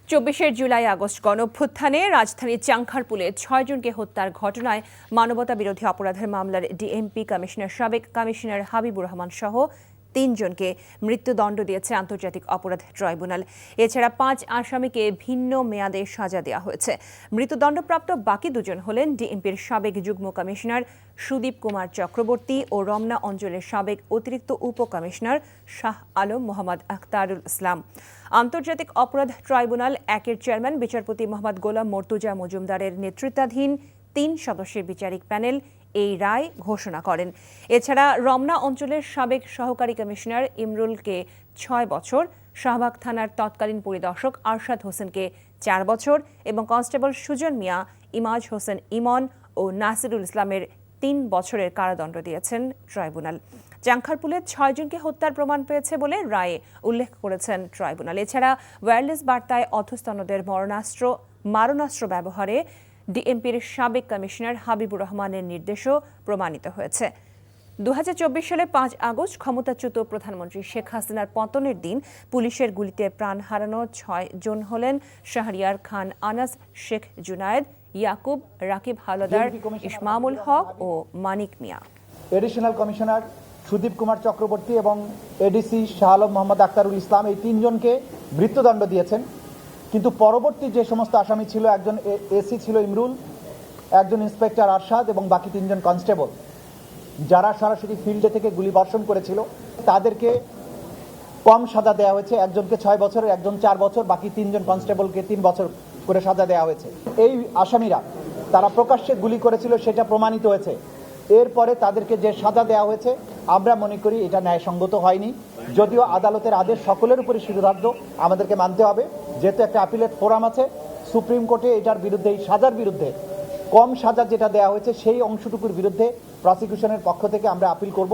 ২৪ July August গণঅভ্যুত্থানে রাজধানীর চাংখারপুলে ৬ জনকে হত্যার ঘটনায় মানবতাবিরোধী অপরাধের মামলার ডিএমপি কমিশনার সাবেক কমিশনার হাবিবুর রহমান সহ ৩ জনকে মৃত্যুদণ্ড দিয়েছে আন্তর্জাতিক অপরাধ ট্রাইব্যুনাল। এছাড়া ৫ আসামিকে ভিন্ন মেয়াদে সাজা দেওয়া হয়েছে। মৃত্যুদণ্ডপ্রাপ্ত বাকি দুজন হলেন ডিএমপির সাবেক যুগ্ম কমিশনার সুদীপ কুমার চক্রবর্তী ও রমনা অঞ্চলের সাবেক অতিরিক্ত উপকমিশনার শাহ আলম মোহাম্মদ আখতারুল ইসলাম। আন্তর্জাতিক অপরাধ ট্রাইব্যুনাল একের চেয়ারম্যান বিচারপতি মোহাম্মদ গোলাম মর্তুজা মজুমদারের নেতৃত্বাধীন ৩ সদস্যের বিচারিক প্যানেল এই রায় ঘোষণা করেন। এছাড়া রমনা অঞ্চলের সাবেক সহকারী কমিশনার ইমরুলকে ৬ বছর, শাহবাগ থানার তৎকালীন পরিদর্শক আরশাদ হোসেনকে ৪ বছর এবং কনস্টেবল সুজন মিয়া, ইমাজ হোসেন ইমন ও নাসিরুল ইসলামের ৩ বছরের কারাদণ্ড দিয়েছেন ট্রাইব্যুনাল। চাংখারপুলে ৬ জনকে হত্যার প্রমাণ পেয়েছে বলে রায়ে উল্লেখ করেছেন ট্রাইব্যুনাল। এছাড়া ওয়্যারলেস বার্তায় অধস্তনদের মারণাস্ত্র ব্যবহারে ডিএমপির সাবেক কমিশনার হাবিবুর রহমানের নির্দেশও প্রমাণিত হয়েছে। ২০২৪ সালে ৫ আগস্ট ক্ষমতাচ্যুত প্রধানমন্ত্রী শেখ হাসিনার পতনের দিন পুলিশের গুলিতে প্রাণ হারানো ৬ জন হলেন শাহরিয়ার খান আনাস, শেখ জুনায়েদ, ইয়াকুব, রাকিব হাওলাদার, ইসমামুল হক ও মানিক মিয়া। এডিশনাল কমিশনার সুদীপ কুমার চক্রবর্তী এবং এডিসি শাহ আলম মোহাম্মদ আখতারুল ইসলাম এই ৩ জনকে মৃত্যুদণ্ড দিয়েছেন। কিন্তু পরবর্তী যে সমস্ত আসামি ছিল, একজন এসি ছিল ইমরুল, একজন ইন্সপেক্টর আরশাদ এবং বাকি ৩ জন কনস্টেবল, যারা সরাসরি ফিল্ডে থেকে গুলি বর্ষণ করেছিল, তাদেরকে কম সাজা দেওয়া হয়েছে। একজনকে ৬ বছর, একজন ৪ বছর, বাকি ৩ জন কনস্টেবলকে ৩ বছর করে সাজা দেওয়া হয়েছে। এই আসামিরা তারা প্রকাশ্যে গুলি করেছিল, সেটা প্রমাণিত হয়েছে। এরপরে তাদেরকে যে সাজা দেওয়া হয়েছে আমরা মনে করি এটা ন্যায়সঙ্গত হয়নি। যদিও আদালতের আদেশ সকলের উপরে শিরোধার্য, আমাদেরকে মানতে হবে। যেহেতু একটা আপিলেট ফোরাম আছে, সুপ্রিম কোর্টে এটার বিরুদ্ধে, এই সাজার বিরুদ্ধে, কম সাজা যেটা দেওয়া হয়েছে সেই অংশটুকুর বিরুদ্ধে প্রসিকিউশনের পক্ষ থেকে আমরা আপিল করব।